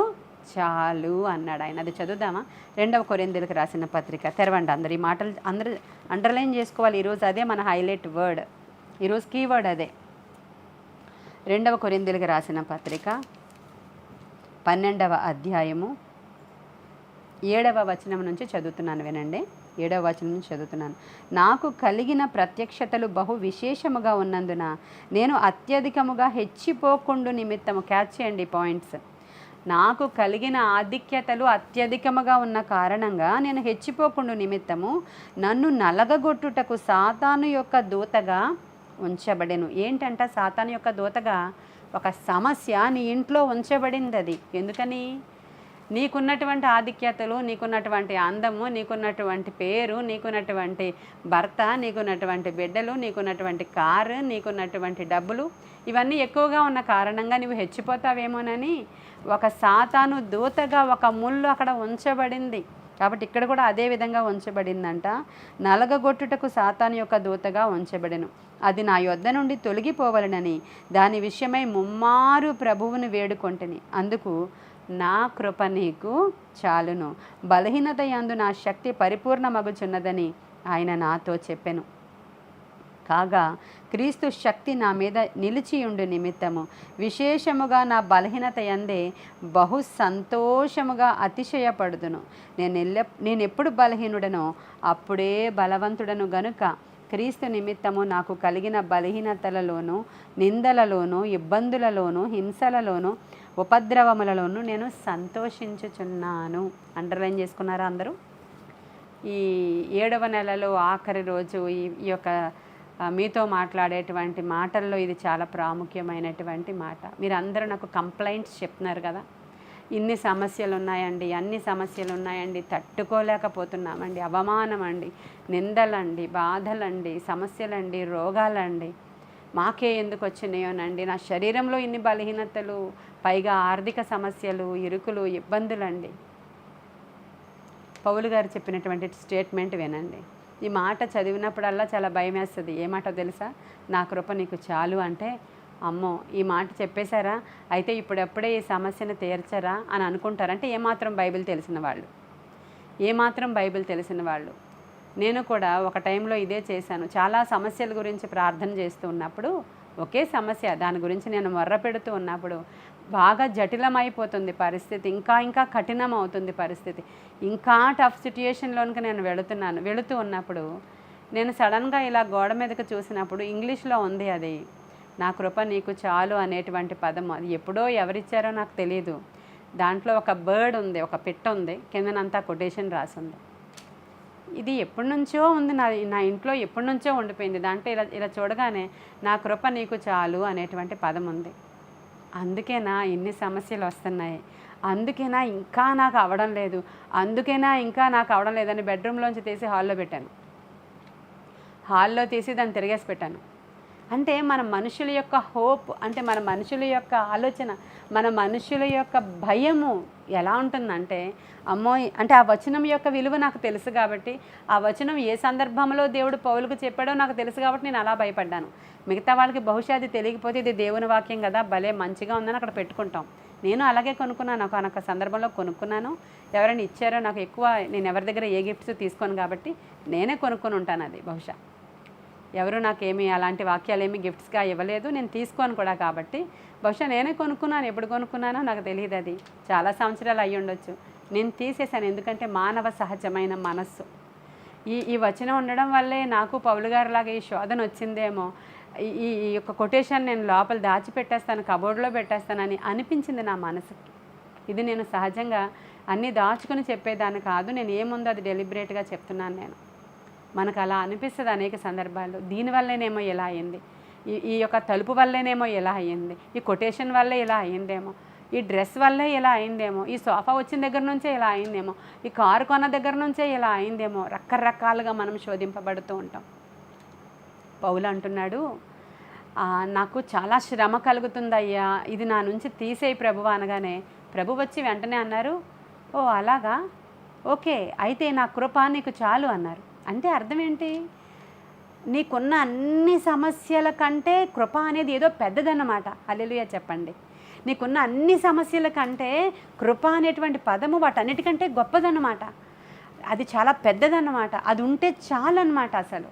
A: చాలు అన్నాడు ఆయన. అది చదువుదామా? 2 కొరింథీయులకు రాసిన పత్రిక తెరవండి. అందరు ఈ మాటలు అందరూ అండర్లైన్ చేసుకోవాలి. ఈరోజు అదే మన హైలైట్ వర్డ్, ఈరోజు కీవర్డ్ అదే. 2 కొరింథీయులకు రాసిన పత్రిక 12వ అధ్యాయము 7వ వచనం నుంచి చదువుతున్నాను, వినండి. 7వ వచనం నుంచి చదువుతున్నాను. నాకు కలిగిన ప్రత్యక్షతలు బహు విశేషముగా ఉన్నందున నేను అత్యధికముగా హెచ్చిపోకుండు నిమిత్తము, క్యాచ్ చేయండి పాయింట్స్. నాకు కలిగిన ఆధిక్యతలు అత్యధికముగా ఉన్న కారణంగా నేను హెచ్చిపోకుండు నిమిత్తము నన్ను నలగగొట్టుటకు సాతాను యొక్క దూతగా ఉంచబడెను. ఏంటంట సాతాను యొక్క దూతగా? ఒక సమస్య నీ ఇంట్లో ఉంచబడింది. అది ఎందుకని? నీకున్నటువంటి ఆధిక్యతలు, నీకున్నటువంటి అందము, నీకున్నటువంటి పేరు, నీకున్నటువంటి భర్త, నీకున్నటువంటి బిడ్డలు, నీకున్నటువంటి కారు, నీకున్నటువంటి డబ్బులు, ఇవన్నీ ఎక్కువగా ఉన్న కారణంగా నువ్వు హెచ్చిపోతావేమోనని ఒక సాతాను దూతగా ఒక ముళ్ళు అక్కడ ఉంచబడింది. కాబట్టి ఇక్కడ కూడా అదే విధంగా ఉంచబడిందంట. నలగగొట్టుటకు సాతాను యొక్క దూతగా ఉంచబడెను. అది నా యొద్ద నుండి తొలగిపోవలనని దాని విషయమై ముమ్మారు ప్రభువును వేడుకొంటిని. అందుకు నా కృప నీకు చాలును, బలహీనత యందు నా శక్తి పరిపూర్ణమగుచున్నదని ఆయన నాతో చెప్పెను. కాగా క్రీస్తు శక్తి నా మీద నిలిచియుండు నిమిత్తము విశేషముగా నా బలహీనత యందే బహు సంతోషముగా అతిశయపడుదును. నేనెప్పుడు బలహీనుడనో అప్పుడే బలవంతుడను గనుక క్రీస్తు నిమిత్తము నాకు కలిగిన బలహీనతలలోనూ, నిందలలోనూ, ఇబ్బందులలోనూ, హింసలలోనూ, ఉపద్రవములలోనూ నేను సంతోషించుచున్నాను. అండర్లైన్ చేసుకున్నారా అందరూ? ఈ 7వ నెలలో ఆఖరి రోజు ఈ యొక్క మీతో మాట్లాడేటువంటి మాటల్లో ఇది చాలా ప్రాముఖ్యమైనటువంటి మాట. మీరు అందరూ నాకు కంప్లైంట్స్ చెప్తున్నారు కదా, ఇన్ని సమస్యలు ఉన్నాయండి, అన్ని సమస్యలు ఉన్నాయండి, తట్టుకోలేకపోతున్నామండి, అవమానం అండి, నిందలండి, బాధలండి, సమస్యలండి, రోగాలండి, మాకే ఎందుకు వచ్చినాయోనండి, నా శరీరంలో ఇన్ని బలహీనతలు, పైగా ఆర్థిక సమస్యలు, ఇరుకులు, ఇబ్బందులండి. పౌలు గారు చెప్పినటువంటి స్టేట్మెంట్ వినండి. ఈ మాట చదివినప్పుడల్లా చాలా భయం వేస్తుంది. ఏ మాట తెలుసా? నా కృప నీకు చాలు అంటే, అమ్మో ఈ మాట చెప్పేశారా, అయితే ఇప్పుడెప్పుడే ఈ సమస్యను తీర్చరా అని అనుకుంటారు. అంటే ఏమాత్రం బైబిల్ తెలిసిన వాళ్ళు, నేను కూడా ఒక టైంలో ఇదే చేశాను. చాలా సమస్యల గురించి ప్రార్థన చేస్తూ ఉన్నప్పుడు ఒకే సమస్య దాని గురించి నేను మొర్ర పెడుతూ ఉన్నప్పుడు బాగా జటిలమైపోతుంది పరిస్థితి, ఇంకా ఇంకా కఠినం అవుతుంది పరిస్థితి, ఇంకా టఫ్ సిట్యుయేషన్లోనికి నేను వెళుతూ ఉన్నప్పుడు నేను సడన్గా ఇలా గోడ మీదకి చూసినప్పుడు ఇంగ్లీష్లో ఉంది అది, నా కృప నీకు చాలు అనేటువంటి పదం. అది ఎప్పుడో ఎవరిచ్చారో నాకు తెలియదు. దాంట్లో ఒక బర్డ్ ఉంది, ఒక పిట్ట ఉంది, కిందనంతా కొటేషన్ రాసింది. ఇది ఎప్పటి నుంచో ఉంది, నా ఇంట్లో ఎప్పటి నుంచో ఉండిపోయింది. దాంట్లో ఇలా ఇలా చూడగానే నా కృప నీకు చాలు అనేటువంటి పదం ఉంది. అందుకేనా ఇన్ని సమస్యలు వస్తున్నాయి, అందుకేనా ఇంకా నాకు అవ్వడం లేదు, అందుకేనా ఇంకా నాకు అవ్వడం లేదని బెడ్రూమ్లోంచి తీసి హాల్లో పెట్టాను. హాల్లో తీసి దాన్ని తిరిగేసి పెట్టాను. అంటే మన మనుషుల యొక్క హోప్, అంటే మన మనుషుల యొక్క ఆలోచన, మన మనుషుల యొక్క భయము ఎలా ఉంటుందంటే, అమ్మోయ్ అంటే ఆ వచనం యొక్క విలువ నాకు తెలుసు కాబట్టి, ఆ వచనం ఏ సందర్భంలో దేవుడు పౌలుకు చెప్పాడో నాకు తెలుసు కాబట్టి నేను అలా భయపడ్డాను. మిగతా వాళ్ళకి బహుశా అది తెలియకపోతే ఇది దేవుని వాక్యం కదా, భలే మంచిగా ఉందని అక్కడ పెట్టుకుంటాం. నేను అలాగే కొనుక్కున్నాను, ఒక సందర్భంలో కొనుక్కున్నాను. ఎవరైనా ఇచ్చారో నాకు ఎక్కువ, నేను ఎవరి దగ్గర ఏ గిఫ్ట్స్ తీసుకోను కాబట్టి నేనే కొనుక్కొని ఉంటాను. అది బహుశా ఎవరు నాకేమీ అలాంటి వాక్యాలు ఏమీ గిఫ్ట్స్గా ఇవ్వలేదు, నేను తీసుకోను కూడా కాబట్టి బహుశా నేనే కొనుక్కున్నాను. ఎప్పుడు కొనుక్కున్నానో నాకు తెలియదు, అది చాలా సంవత్సరాలు అయ్యి ఉండొచ్చు. నేను తీసేశాను, ఎందుకంటే మానవ సహజమైన మనస్సు. ఈ వచనం ఉండడం వల్లే నాకు పౌలు గారిలాగా ఈ శోధన వచ్చిందేమో, ఈ యొక్క కొటేషన్ నేను లోపల దాచిపెట్టేస్తాను, కబోర్డ్లో పెట్టేస్తానని అనిపించింది నా మనసుకి. ఇది నేను సహజంగా అన్నీ దాచుకుని చెప్పేదాన్ని కాదు, నేను ఏముందో అది డెలిబరేట్గా చెప్తున్నాను. నేను మనకు అలా అనిపిస్తుంది అనేక సందర్భాల్లో. దీనివల్లేనేమో ఇలా అయ్యింది, ఈ యొక్క తలుపు వల్లేనేమో ఇలా అయ్యింది, ఈ కొటేషన్ వల్లే ఇలా అయ్యిందేమో, ఈ డ్రెస్ వల్లే ఇలా అయిందేమో, ఈ సోఫా వచ్చిన దగ్గర నుంచే ఇలా అయిందేమో, ఈ కారు కొన్న దగ్గర నుంచే ఇలా అయిందేమో, రకరకాలుగా మనం శోధింపబడుతూ ఉంటాం. పౌలు అంటున్నాడు, నాకు చాలా శ్రమ కలుగుతుందయ్యా, ఇది నా నుంచి తీసేయి ప్రభువు అనగానే ప్రభు వచ్చి వెంటనే అన్నారు, ఓ అలాగా, ఓకే అయితే నా కృప నీకు చాలు అన్నారు. అంటే అర్థం ఏంటి? నీకున్న అన్ని సమస్యల కంటే కృప అనేది ఏదో పెద్దదన్నమాట. హల్లెలూయా చెప్పండి. నీకున్న అన్ని సమస్యల కంటే కృప అనేటువంటి పదము వాటన్నిటికంటే గొప్పదన్నమాట. అది చాలా పెద్దదన్నమాట. అది ఉంటే చాలన్నమాట. అసలు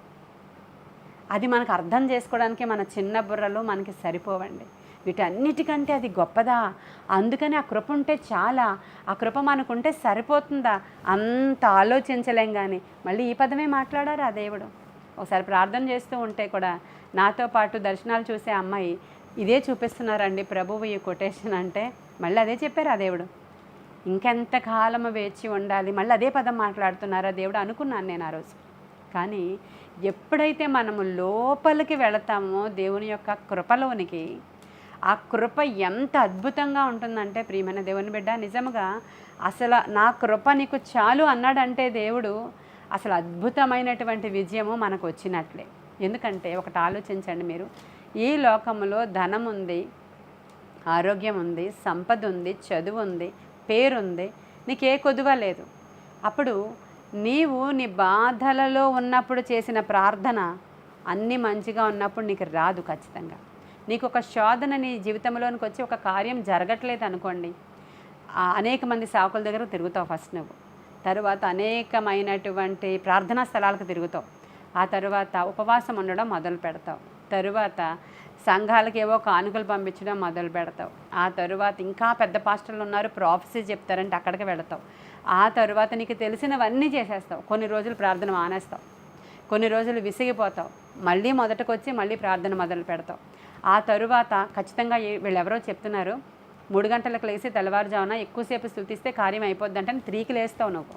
A: అది మనకు అర్థం చేసుకోవడానికి మన చిన్న బుర్రలు మనకి సరిపోవండి. వీటన్నిటికంటే అది గొప్పదా, అందుకని ఆ కృప ఉంటే చాలా, ఆ కృప మనకుంటే సరిపోతుందా, అంత ఆలోచించలేం. కానీ మళ్ళీ ఈ పదమే మాట్లాడారు ఆ దేవుడు. ఒకసారి ప్రార్థన చేస్తూ ఉంటే కూడా నాతో పాటు దర్శనాలు చూసే అమ్మాయి ఇదే చూపిస్తున్నారండి ప్రభువు ఈ కొటేషన్ అంటే, మళ్ళీ అదే చెప్పారు ఆ దేవుడు. ఇంకెంతకాలం వేచి ఉండాలి, మళ్ళీ అదే పదం మాట్లాడుతున్నారా దేవుడు అనుకున్నాను నేను ఆ రోజు. కానీ ఎప్పుడైతే మనము లోపలికి వెళతామో దేవుని యొక్క కృపలోనికి, ఆ కృప ఎంత అద్భుతంగా ఉంటుందంటే ప్రియమైన దేవుని బిడ్డ, నిజంగా అసలు నా కృప నీకు చాలు అన్నాడంటే దేవుడు, అసలు అద్భుతమైనటువంటి విజయము మనకు వచ్చినట్లే. ఎందుకంటే ఒకటి ఆలోచించండి మీరు, ఈ లోకంలో ధనం ఉంది, ఆరోగ్యం ఉంది, సంపద ఉంది, చదువు ఉంది, పేరుంది, నీకే కొదువ లేదు. అప్పుడు నీవు నీ బాధలలో ఉన్నప్పుడు చేసిన ప్రార్థన అన్నీ మంచిగా ఉన్నప్పుడు నీకు రాదు. ఖచ్చితంగా నీకు ఒక శోధన నీ జీవితంలోనికి వచ్చి ఒక కార్యం జరగట్లేదు అనుకోండి, అనేక మంది సేవకుల దగ్గర తిరుగుతావు ఫస్ట్ నువ్వు, తరువాత అనేకమైనటువంటి ప్రార్థనా స్థలాలకు తిరుగుతావు, ఆ తరువాత ఉపవాసం ఉండడం మొదలు పెడతావు, తరువాత సంఘాలకు ఏవో కానుకలు పంపించడం మొదలు పెడతావు, ఆ తరువాత ఇంకా పెద్ద పాస్టర్లు ఉన్నారు ప్రాఫెసీ చెప్తారంటే అక్కడికి వెళతావు, ఆ తరువాత నీకు తెలిసినవన్నీ చేసేస్తావు. కొన్ని రోజులు ప్రార్థన మానేస్తావు, కొన్ని రోజులు విసిగిపోతావు, మళ్ళీ మొదటకు వచ్చి మళ్ళీ ప్రార్థన మొదలు పెడతావు. ఆ తరువాత ఖచ్చితంగా వీళ్ళెవరో చెప్తున్నారు 3 గంటలకు లేచి తెల్లవారుజామున ఎక్కువసేపు స్తుతిస్తే కార్యం అయిపోద్ది అంటే 3కి లేస్తావు, నువ్వు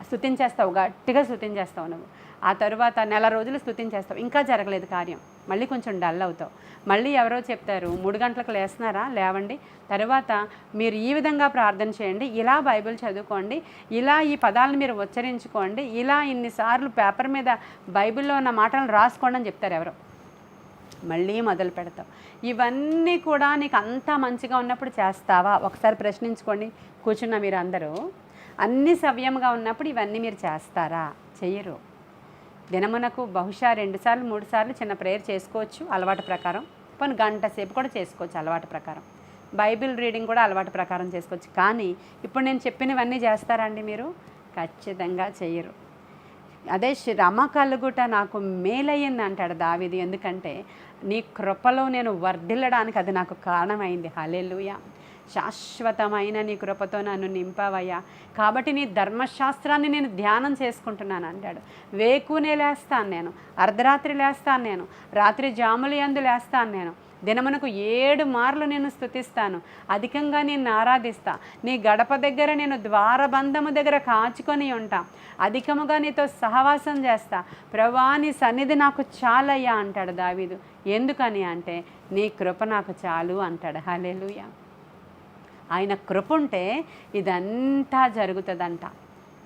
A: స్తుతించేస్తావు, గట్టిగా స్తుతించేస్తావు నువ్వు. ఆ తరువాత నెల రోజులు స్తుతించేస్తావు, ఇంకా జరగలేదు కార్యం, మళ్ళీ కొంచెం డల్ అవుతావు. మళ్ళీ ఎవరో చెప్తారు 3 గంటలకు లేస్తున్నారా, లేవండి, తర్వాత మీరు ఈ విధంగా ప్రార్థన చేయండి, ఇలా బైబిల్ చదువుకోండి, ఇలా ఈ పదాలను మీరు ఉచ్చరించుకోండి, ఇలా ఇన్నిసార్లు పేపర్ మీద బైబిల్లో ఉన్న మాటలను రాసుకోండి అని చెప్తారు ఎవరో. మళ్ళీ మొదలు పెడతావు. ఇవన్నీ కూడా నీకు అంతా మంచిగా ఉన్నప్పుడు చేస్తావా? ఒకసారి ప్రశ్నించుకోండి. కూర్చున్న మీరు అందరూ అన్నీ సవ్యంగా ఉన్నప్పుడు ఇవన్నీ మీరు చేస్తారా? చెయ్యరు. దినమునకు బహుశా 2 సార్లు 3 సార్లు చిన్న ప్రేయర్ చేసుకోవచ్చు అలవాటు ప్రకారం, కొన్ని గంట సేపు కూడా చేసుకోవచ్చు అలవాటు ప్రకారం, బైబిల్ రీడింగ్ కూడా అలవాటు ప్రకారం చేసుకోవచ్చు. కానీ ఇప్పుడు నేను చెప్పినవన్నీ చేస్తారా అండి మీరు? ఖచ్చితంగా చెయ్యరు. అదే శ్రమ కలుగుట నాకు మేలయ్యింది అంటాడు దావీదు. ఎందుకంటే నీ కృపలో నేను వర్ధిల్లడానికి అది నాకు కారణమైంది. హల్లెలూయా. శాశ్వతమైన నీ కృపతో నన్ను నింపావయ్యా, కాబట్టి నీ ధర్మశాస్త్రాన్ని నేను ధ్యానం చేసుకుంటున్నాను అంటాడు. వేకునే లేస్తాను నేను, అర్ధరాత్రి లేస్తాను నేను, రాత్రి జాముల యందు లేస్తాను నేను, దినమునకు 7 మార్లు నేను స్తుతిస్తాను, అధికంగా నేను ఆరాధిస్తా, నీ గడప దగ్గర నేను ద్వారబంధము దగ్గర కాచుకొని ఉంటా, అధికముగా నీతో సహవాసం చేస్తా, ప్రభువా నీ సన్నిధి నాకు చాలయ్యా అంటాడు దావీదు. ఎందుకని అంటే నీ కృప నాకు చాలు అంటాడు. హల్లెలూయా. ఆయన కృప ఉంటే ఇదంతా జరుగుతుందంట.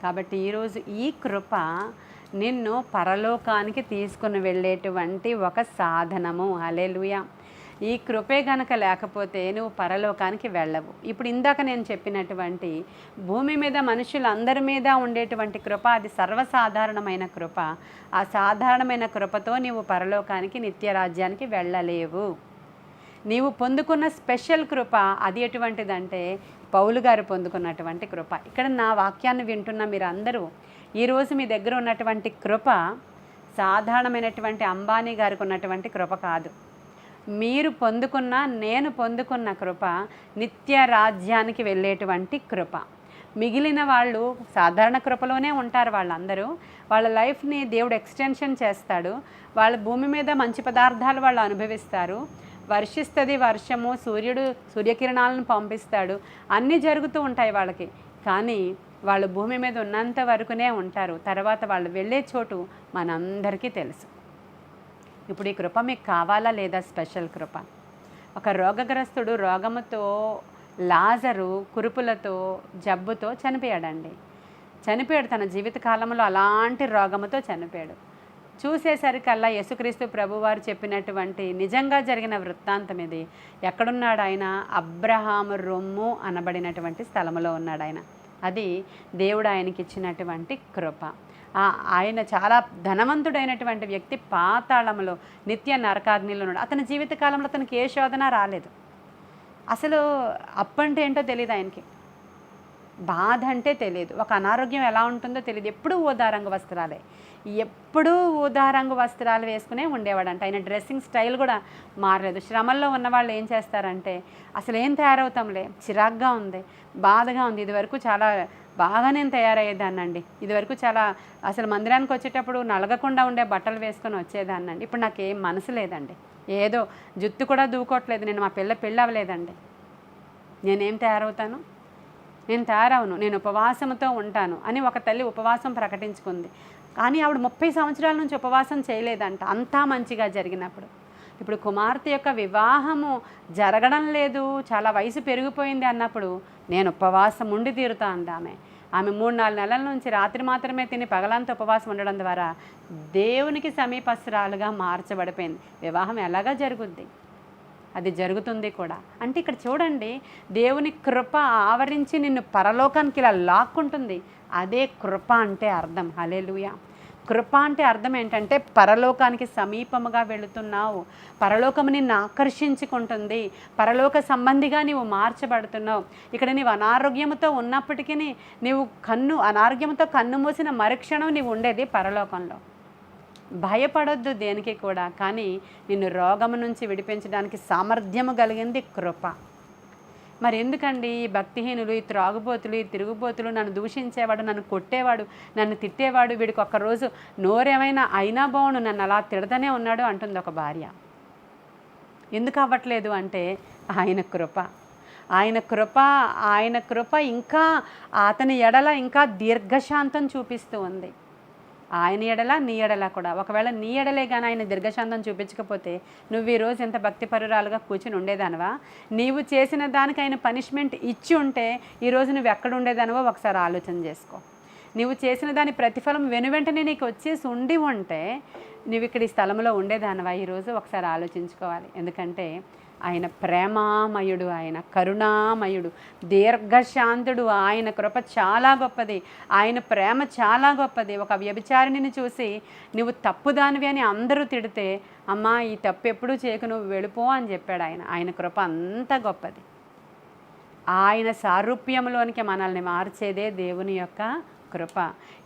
A: కాబట్టి ఈరోజు ఈ కృప నిన్ను పరలోకానికి తీసుకుని వెళ్ళేటువంటి ఒక సాధనము. హల్లెలూయా. ఈ కృపే గనక లేకపోతే నువ్వు పరలోకానికి వెళ్ళవు. ఇప్పుడు ఇందాక నేను చెప్పినటువంటి భూమి మీద మనుషులందరి మీద ఉండేటువంటి కృప అది సర్వసాధారణమైన కృప. ఆ సాధారణమైన కృపతో నీవు పరలోకానికి నిత్యరాజ్యానికి వెళ్ళలేవు. నీవు పొందుకున్న స్పెషల్ కృప అది ఎటువంటిదంటే పౌలు గారు పొందుకున్నటువంటి కృప. ఇక్కడ నా వాక్యాన్ని వింటున్న మీరందరూ ఈరోజు మీ దగ్గర ఉన్నటువంటి కృప సాధారణమైనటువంటి అంబానీ గారికి ఉన్నటువంటి కృప కాదు. మీరు పొందుకున్న, నేను పొందుకున్న కృప నిత్య రాజ్యానికి వెళ్ళేటువంటి కృప. మిగిలిన వాళ్ళు సాధారణ కృపలోనే ఉంటారు. వాళ్ళందరూ వాళ్ళ లైఫ్ని దేవుడు ఎక్స్టెన్షన్ చేస్తాడు. వాళ్ళ భూమి మీద మంచి పదార్థాలు వాళ్ళు అనుభవిస్తారు. వర్షిస్తుంది వర్షము, సూర్యకిరణాలను పంపిస్తాడు, అన్నీ జరుగుతూ ఉంటాయి వాళ్ళకి. కానీ వాళ్ళు భూమి మీద ఉన్నంత వరకునే ఉంటారు. తర్వాత వాళ్ళు వెళ్ళే చోటు మనందరికీ తెలుసు. ఇప్పుడు ఈ కృప మీకు కావాలా లేదా? స్పెషల్ కృప. ఒక రోగగ్రస్తుడు రోగముతో, లాజరు కురుపులతో, జబ్బుతో చనిపోయాడండి. చనిపోయాడు. తన జీవిత కాలంలో అలాంటి రోగముతో చనిపోయాడు. చూసేసరికల్లా యేసుక్రీస్తు ప్రభువారు చెప్పినటువంటి నిజంగా జరిగిన వృత్తాంతం ఇది. ఎక్కడున్నాడు ఆయన? అబ్రహాము రొమ్ము అనబడినటువంటి స్థలంలో ఉన్నాడు ఆయన. అది దేవుడు ఆయనకి ఇచ్చినటువంటి కృప. ఆయన చాలా ధనవంతుడైనటువంటి వ్యక్తి పాతాళంలో నిత్య నరకాగ్నిలో ఉన్నాడు. అతని జీవితకాలంలో అతనికి ఏ శోధన రాలేదు. అసలు అప్పంటే ఏంటో తెలియదు ఆయనకి, బాధ అంటే తెలియదు, ఒక అనారోగ్యం ఎలా ఉంటుందో తెలియదు. ఎప్పుడూ ఊదారంగు వస్త్రాలే, ఎప్పుడూ ఊదారంగు వస్త్రాలు వేసుకునే ఉండేవాడంట. ఆయన డ్రెస్సింగ్ స్టైల్ కూడా మారలేదు. శ్రమల్లో ఉన్నవాళ్ళు ఏం చేస్తారంటే అసలు ఏం తయారవుతాంలే, చిరాగ్గా ఉంది, బాధగా ఉంది, ఇదివరకు చాలా బాగా నేను తయారయ్యేదాన్నండి, ఇదివరకు చాలా అసలు మందిరానికి వచ్చేటప్పుడు నలగకుండా ఉండే బట్టలు వేసుకొని వచ్చేదాన్నండి, ఇప్పుడు నాకేం మనసు లేదండి, ఏదో జుత్తు కూడా దూకోవట్లేదు, నేను మా పెళ్ళి అవ్వలేదండి, నేనేం తయారవుతాను, నేను తయారవును, నేను ఉపవాసంతో ఉంటాను అని ఒక తల్లి ఉపవాసం ప్రకటించుకుంది. కానీ ఆవిడ 30 సంవత్సరాల నుంచి ఉపవాసం చేయలేదంట, అంతా మంచిగా జరిగినప్పుడు. ఇప్పుడు కుమార్తె యొక్క వివాహము జరగడం లేదు, చాలా వయసు పెరిగిపోయింది అన్నప్పుడు నేను ఉపవాసం ఉండి తీరుతా అంది ఆమె. 3-4 నెలల నుంచి రాత్రి మాత్రమే తిని పగలంతా ఉపవాసం ఉండడం ద్వారా దేవునికి సమీపస్తురాలుగా మార్చబడిపోయింది. వివాహం ఎలాగా జరుగుద్ది? అది జరుగుతుంది కూడా. అంటే ఇక్కడ చూడండి, దేవుని కృప ఆవరించి నిన్ను పరలోకానికి ఇలా లాక్కుంటుంది. అదే కృప అంటే అర్థం. హల్లెలూయా. కృప అంటే అర్థం ఏంటంటే పరలోకానికి సమీపముగా వెళుతున్నావు, పరలోకము నిన్ను ఆకర్షించుకుంటుంది, పరలోక సంబంధిగా నీవు మార్చబడుతున్నావు. ఇక్కడ నీవు అనారోగ్యంతో ఉన్నప్పటికీ నీవు అనారోగ్యంతో కన్ను మూసిన మరుక్షణం నీవు ఉండేది పరలోకంలో. భయపడొద్దు దేనికి కూడా, కానీ నిన్ను రోగము నుంచి విడిపించడానికి సామర్థ్యము కలిగింది కృప. మరి ఎందుకండి ఈ భక్తిహీనులు, ఈ త్రాగుబోతులు, ఈ తిరుగుబోతులు, నన్ను దూషించేవాడు, నన్ను కొట్టేవాడు, నన్ను తిట్టేవాడు, వీడికి ఒక్కరోజు నోరేమైనా అయినా బావును, నన్ను అలా తిడతనే ఉన్నాడు అంటుంది ఒక భార్య. ఎందుకు అవ్వట్లేదు అంటే ఆయన కృప. ఆయన కృప ఇంకా అతని ఎడల ఇంకా దీర్ఘశాంతం చూపిస్తూ ఉంది. ఆయన ఎడల నీ ఎడల కూడా. ఒకవేళ నీ ఎడలే కానీ ఆయన దీర్ఘశాంతం చూపించకపోతే నువ్వు ఈరోజు ఎంత భక్తిపరురాలుగా కూర్చుని ఉండేదానివా? నీవు చేసిన దానికి ఆయన పనిష్మెంట్ ఇచ్చి ఉంటే ఈరోజు నువ్వు ఎక్కడ ఉండేదానివో ఒకసారి ఆలోచన చేసుకో. నువ్వు చేసిన దాని ప్రతిఫలం వెనువెంటనే నీకు వచ్చేసి ఉండి ఉంటే నువ్వు ఇక్కడ ఈ స్థలంలో ఉండేదానివా ఈరోజు? ఒకసారి ఆలోచించుకోవాలి. ఎందుకంటే ఆయన ప్రేమామయుడు, ఆయన కరుణామయుడు, దీర్ఘశాంతుడు. ఆయన కృప చాలా గొప్పది, ఆయన ప్రేమ చాలా గొప్పది. ఒక వ్యభిచారిణిని చూసి నువ్వు తప్పుదానివి అని అందరూ తిడితే, అమ్మా ఈ తప్పు ఎప్పుడూ చేయకు, నువ్వు వెళ్ళిపో అని చెప్పాడు ఆయన. ఆయన కృప అంత గొప్పది. ఆయన సారూప్యంలోనికి మనల్ని మార్చేదే దేవుని యొక్క కృప.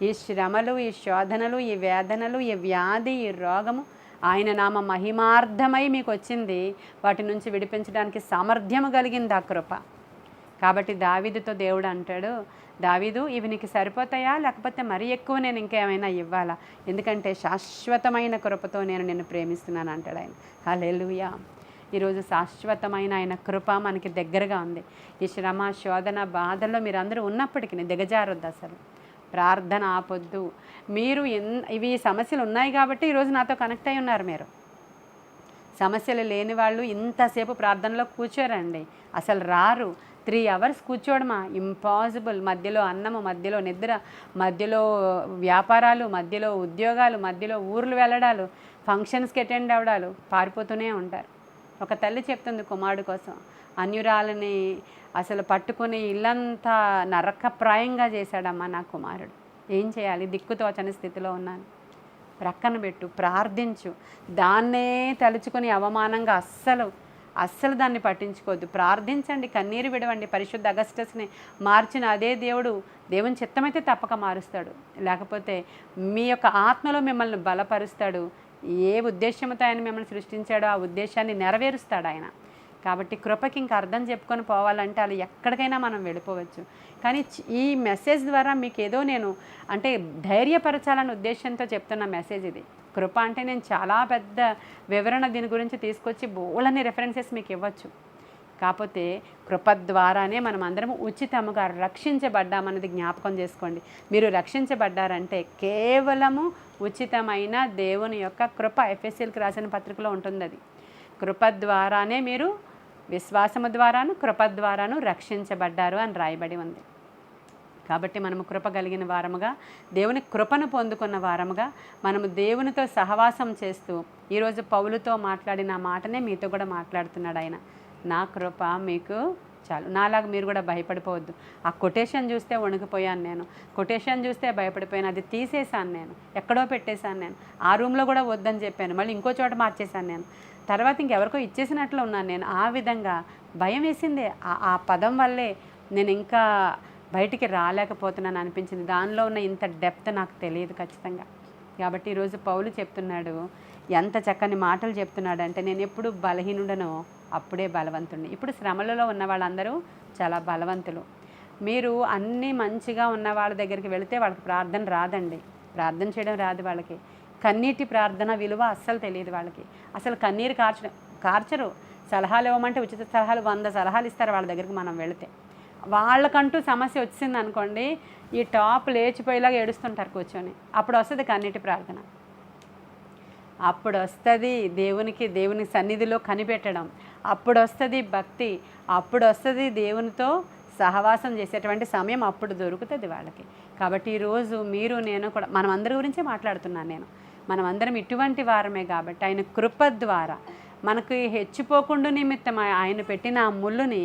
A: ఈ శ్రమలు, ఈ శోధనలు, ఈ వేదనలు, ఈ వ్యాధి, ఈ రోగము ఆయన నామ మహిమార్థమై మీకు వచ్చింది. వాటి నుంచి విడిపించడానికి సామర్థ్యము కలిగింది ఆ కృప. కాబట్టి దావీదుతో దేవుడు అంటాడు, దావీదు ఇవి నీకు సరిపోతాయా, లేకపోతే మరీ ఎక్కువ నేను ఇంకేమైనా ఇవ్వాలా? ఎందుకంటే శాశ్వతమైన కృపతో నేను నిన్ను ప్రేమిస్తున్నాను అంటాడు ఆయన. హల్లెలూయా. ఈరోజు శాశ్వతమైన ఆయన కృప మనకి దగ్గరగా ఉంది. ఈ శ్రమ, శోధన, బాధల్లో మీరు అందరూ ఉన్నప్పటికీ దిగజారొద్దు, అసలు ప్రార్థన ఆపొద్దు. మీరు ఇవి సమస్యలు ఉన్నాయి కాబట్టి ఈరోజు నాతో కనెక్ట్ అయి ఉన్నారు. మీరు సమస్యలు లేని వాళ్ళు ఇంతసేపు ప్రార్థనలో కూర్చోరండి, అసలు రారు. 3 hours కూర్చోవడమా? ఇంపాసిబుల్. మధ్యలో అన్నము, మధ్యలో నిద్ర, మధ్యలో వ్యాపారాలు, మధ్యలో ఉద్యోగాలు, మధ్యలో ఊర్లు వెళ్ళడాలు, ఫంక్షన్స్కి అటెండ్ అవ్వడాలు, పారిపోతూనే ఉంటారు. ఒక తల్లి చెప్తుంది కుమారుడు కోసం, అన్యురాలని అసలు పట్టుకుని ఇల్లంతా నరకప్రాయంగా చేశాడమ్మా నా కుమారుడు. ఏం చేయాలి? దిక్కుతోచని స్థితిలో ఉన్నాను. ప్రక్కన పెట్టు, ప్రార్థించు. దాన్నే తలుచుకొని అవమానంగా అస్సలు దాన్ని పట్టించుకోవద్దు. ప్రార్థించండి, కన్నీరు విడవండి. పరిశుద్ధ అగస్టస్ని మార్చిన అదే దేవుని చిత్తమైతే తప్పక మారుస్తాడు. లేకపోతే మీ యొక్క ఆత్మలో మిమ్మల్ని బలపరుస్తాడు. ఏ ఉద్దేశంతో ఆయన మిమ్మల్ని సృష్టించాడో ఆ ఉద్దేశాన్ని నెరవేరుస్తాడు ఆయన. కాబట్టి కృపకి ఇంకా అర్థం చెప్పుకొని పోవాలంటే అలా ఎక్కడికైనా మనం వెళ్ళిపోవచ్చు. కానీ ఈ మెసేజ్ ద్వారా మీకు ఏదో నేను అంటే ధైర్యపరచాలనే ఉద్దేశంతో చెప్తున్న మెసేజ్ ఇది. కృప అంటే నేను చాలా పెద్ద వివరణ దీని గురించి తీసుకొచ్చి బోలని రెఫరెన్సెస్ మీకు ఇవ్వచ్చు. కాకపోతే కృప ద్వారానే మనం అందరం ఉచితముగా రక్షించబడ్డామన్నది జ్ఞాపకం చేసుకోండి. మీరు రక్షించబడ్డారంటే కేవలము ఉచితమైన దేవుని యొక్క కృప. ఎఫెసీయులకు రాసిన పత్రికలో ఉంటుంది అది. కృప ద్వారానే మీరు విశ్వాసము ద్వారాను కృప ద్వారాను రక్షించబడ్డారు అని రాయబడి ఉంది. కాబట్టి మనము కృప కలిగిన వారముగా, దేవుని కృపను పొందుకున్న వారముగా, మనము దేవునితో సహవాసం చేస్తూ ఈరోజు పౌలుతో మాట్లాడిన మాటనే మీతో కూడా మాట్లాడుతున్నాడు ఆయన. నా కృప మీకు చాలు. నాలాగా మీరు కూడా భయపడిపోవద్దు. ఆ కొటేషన్ చూస్తే వణికిపోయాను నేను, కొటేషన్ చూస్తే భయపడిపోయాను. అది తీసేశాను నేను, ఎక్కడో పెట్టేశాను నేను. ఆ రూమ్లో కూడా వద్దని చెప్పాను, మళ్ళీ ఇంకో చోట మార్చేశాను నేను. తర్వాత ఇంకెవరికో ఇచ్చేసినట్లు ఉన్నాను నేను. ఆ విధంగా భయం వేసింది. ఆ పదం వల్లే నేను ఇంకా బయటికి రాలేకపోతున్నాను అనిపించింది. దానిలో ఉన్న ఇంత డెప్త్ నాకు తెలియదు ఖచ్చితంగా. కాబట్టి ఈరోజు పౌలు చెప్తున్నాడు, ఎంత చక్కని మాటలు చెప్తున్నాడంటే, నేను ఎప్పుడు బలహీనుడనో అప్పుడే బలవంతుడిని. ఇప్పుడు శ్రమలలో ఉన్న వాళ్ళందరూ చాలా బలవంతులు. మీరు అన్నీ మంచిగా ఉన్న వాళ్ళ దగ్గరికి వెళితే వాళ్ళకి ప్రార్థన రాదండి, ప్రార్థన చేయడం రాదు వాళ్ళకి. కన్నీటి ప్రార్థన విలువ అస్సలు తెలియదు వాళ్ళకి. అసలు కన్నీరు కార్చరు. సలహాలు ఇవ్వమంటే ఉచిత సలహాలు 100 సలహాలు ఇస్తారు వాళ్ళ దగ్గరికి మనం వెళితే. వాళ్ళకంటూ సమస్య వచ్చింది అనుకోండి, ఈ టాప్ లేచిపోయేలాగా ఏడుస్తుంటారు కూర్చొని. అప్పుడు వస్తుంది కన్నీటి ప్రార్థన, అప్పుడు వస్తుంది దేవుని సన్నిధిలో కనిపెట్టడం, అప్పుడు వస్తుంది భక్తి, అప్పుడు వస్తుంది దేవునితో సహవాసం చేసేటువంటి సమయం అప్పుడు దొరుకుతుంది వాళ్ళకి. కాబట్టి ఈరోజు మీరు నేను కూడా మనం అందరి గురించే మాట్లాడుతున్నాను నేను. మనం అందరం ఇటువంటి వారమే. కాబట్టి ఆయన కృప ద్వారా మనకు హెచ్చిపోకుండా నిమిత్తం ఆయన పెట్టిన ఆ ముళ్ళుని,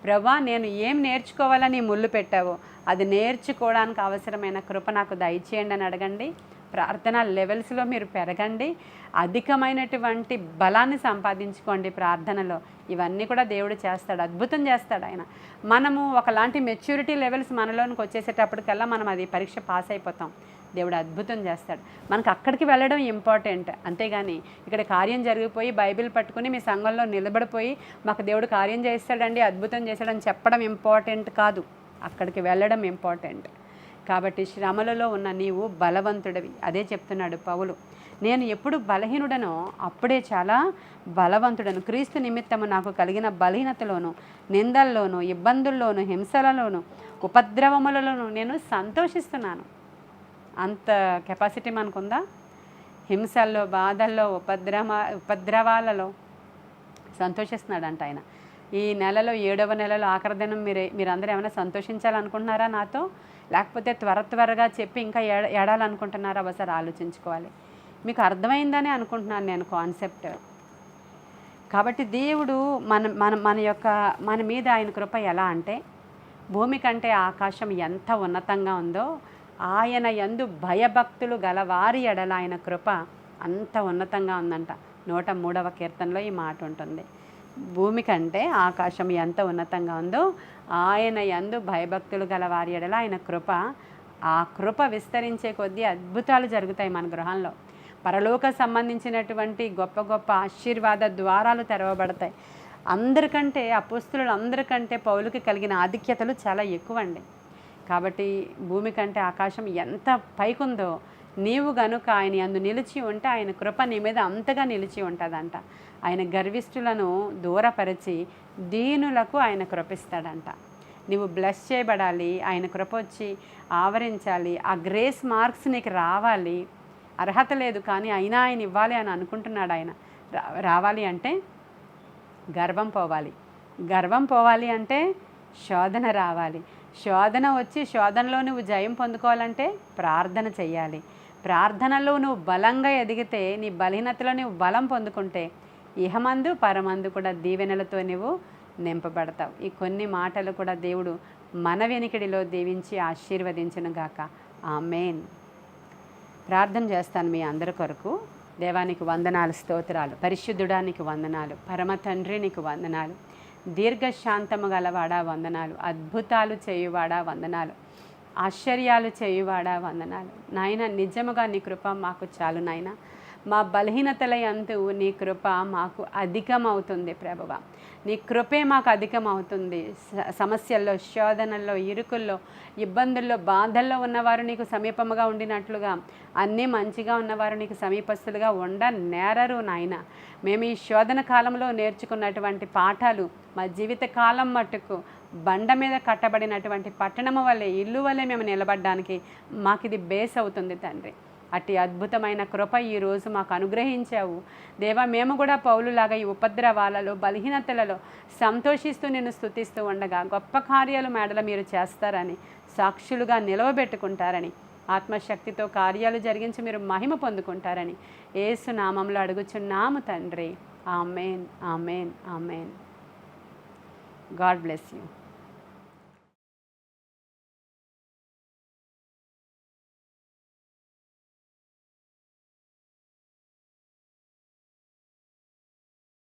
A: ప్రభా నేను ఏం నేర్చుకోవాలని ముళ్ళు పెట్టావో అది నేర్చుకోవడానికి అవసరమైన కృప నాకు దయచేయండి అని అడగండి. ప్రార్థన లెవెల్స్లో మీరు పెరగండి, అధికమైనటువంటి బలాన్ని సంపాదించుకోండి ప్రార్థనలో. ఇవన్నీ కూడా దేవుడు చేస్తాడు, అద్భుతం చేస్తాడు ఆయన. మనము ఒకలాంటి మెచ్యూరిటీ లెవెల్స్ మనలోనికి వచ్చేసేటప్పటికల్లా మనం అది పరీక్ష పాస్ అయిపోతాం. దేవుడు అద్భుతం చేస్తాడు. మనకు అక్కడికి వెళ్ళడం ఇంపార్టెంట్, అంతేగాని ఇక్కడ కార్యం జరిగిపోయి బైబిల్ పట్టుకుని మీ సంఘంలో నిలబడిపోయి మాకు దేవుడు కార్యం చేస్తాడండి, అద్భుతం చేస్తాడని చెప్పడం ఇంపార్టెంట్ కాదు, అక్కడికి వెళ్ళడం ఇంపార్టెంట్. కాబట్టి శ్రమలలో ఉన్న నీవు బలవంతుడివి. అదే చెప్తున్నాడు పౌలు, నేను ఎప్పుడు బలహీనుడనో అప్పుడే చాలా బలవంతుడను. క్రీస్తు నిమిత్తము నాకు కలిగిన బలహీనతలోను, నిందల్లోను, ఇబ్బందుల్లోను, హింసలలోను, ఉపద్రవములలోను నేను సంతోషిస్తున్నాను. అంత కెపాసిటీ మనకుందా? హింసల్లో, బాధల్లో, ఉపద్రవాలలో సంతోషిస్తున్నాడంట ఆయన. ఈ నెలలో 7వ నెలలో ఆఖరి దినం మీరందరూ ఏమైనా సంతోషించాలనుకుంటున్నారా నాతో? లేకపోతే త్వరగా చెప్పి ఇంకా ఏడాలనుకుంటున్నారా? ఒకసారి ఆలోచించుకోవాలి. మీకు అర్థమైందని అనుకుంటున్నాను నేను కాన్సెప్ట్. కాబట్టి దేవుడు మన మీద ఆయన కృప ఎలా అంటే, భూమి కంటే ఆకాశం ఎంత ఉన్నతంగా ఉందో ఆయన యందు భయభక్తులు గలవారి ఎడల ఆయన కృప అంత ఉన్నతంగా ఉందంట. 103వ కీర్తనలో ఈ మాట ఉంటుంది. భూమి కంటే ఆకాశం ఎంత ఉన్నతంగా ఉందో ఆయన యందు భయభక్తులు గలవారి ఎడల ఆయన కృప ఆ కృప విస్తరించే కొద్దీ అద్భుతాలు జరుగుతాయి మన గృహంలో. పరలోక సంబంధించినటువంటి గొప్ప గొప్ప ఆశీర్వాద ద్వారాలు తెరవబడతాయి. అందరికంటే అపోస్తలులు అందరికంటే పౌలుకి కలిగిన ఆధిక్యతలు చాలా ఎక్కువండి. కాబట్టి భూమి కంటే ఆకాశం ఎంత పైకుందో, నీవు గనుక ఆయన యందు నిలిచి ఉంటే ఆయన కృప నీ మీద అంతగా నిలిచి ఉంటుందంట. ఆయన గర్విష్ఠులను దూరపరిచి దీనులకు ఆయన కృపిస్తాడంట. నువ్వు బ్లెస్ చేయబడాలి, ఆయన కృప వచ్చి ఆవరించాలి, ఆ గ్రేస్ మార్క్స్ నీకు రావాలి. అర్హత లేదు కానీ అయినా ఆయన ఇవ్వాలి అని అనుకుంటున్నాడు. ఆయన రావాలి అంటే గర్వం పోవాలి, గర్వం పోవాలి అంటే శోధన రావాలి, శోధన వచ్చి శోధనలో నువ్వు జయం పొందుకోవాలంటే ప్రార్థన చెయ్యాలి. ప్రార్థనలో నువ్వు బలంగా ఎదిగితే, నీ బలహీనతలో నువ్వు బలం పొందుకుంటే ఇహమందు పరమందు కూడా దీవెనలతో నువ్వు నింపబడతావు. ఈ కొన్ని మాటలు కూడా దేవుడు మన వెనికిడిలో దీవించి ఆశీర్వదించునుగాక. ఆమేన్. ప్రార్థన చేస్తాను మీ అందరి కొరకు. దేవానికి వందనాలు, స్తోత్రాలు. పరిశుద్ధుడానికి వందనాలు. పరమ తండ్రి నీకు వందనాలు. దీర్ఘశాంతము గలవాడా వందనాలు. అద్భుతాలు చేయువాడా వందనాలు. ఆశ్చర్యాలు చేయువాడా వందనాలు. నాయన నిజముగా నీ కృప మాకు చాలు నాయన. మా బలహీనతల యందు నీ కృప మాకు అధికమవుతుంది ప్రభువా. నీ కృపే మాకు అధికమవుతుంది. సమస్యల్లో, శోధనల్లో, ఇరుకుల్లో, ఇబ్బందుల్లో, బాధల్లో ఉన్నవారు నీకు సమీపముగా ఉండినట్లుగా అన్నీ మంచిగా ఉన్నవారు నీకు సమీపస్తులుగా నేరరు నాయన. మేము ఈ శోధన కాలంలో నేర్చుకున్నటువంటి పాఠాలు మా జీవిత కాలం మట్టుకు బండ మీద కట్టబడినటువంటి పట్టణము వల్లే, ఇల్లు వల్లే మేము నిలబడడానికి మాకు ఇది బేస్ అవుతుంది తండ్రి. అట్టి అద్భుతమైన కృప ఈరోజు మాకు అనుగ్రహించావు దేవా. మేము కూడా పౌలులాగా ఈ ఉపద్రవాలలో, బలహీనతలలో సంతోషిస్తూ నిన్ను స్తుతిస్తూ ఉండగా గొప్ప కార్యాలు మేడల మీరు చేస్తారని, సాక్షులుగా నిలవబెట్టుకుంటారని, ఆత్మశక్తితో కార్యాలు జరిగించి మీరు మహిమ పొందుకుంటారని యేసు నామంలో అడుగుచున్నాము తండ్రి. Amen, amen, amen. God bless you.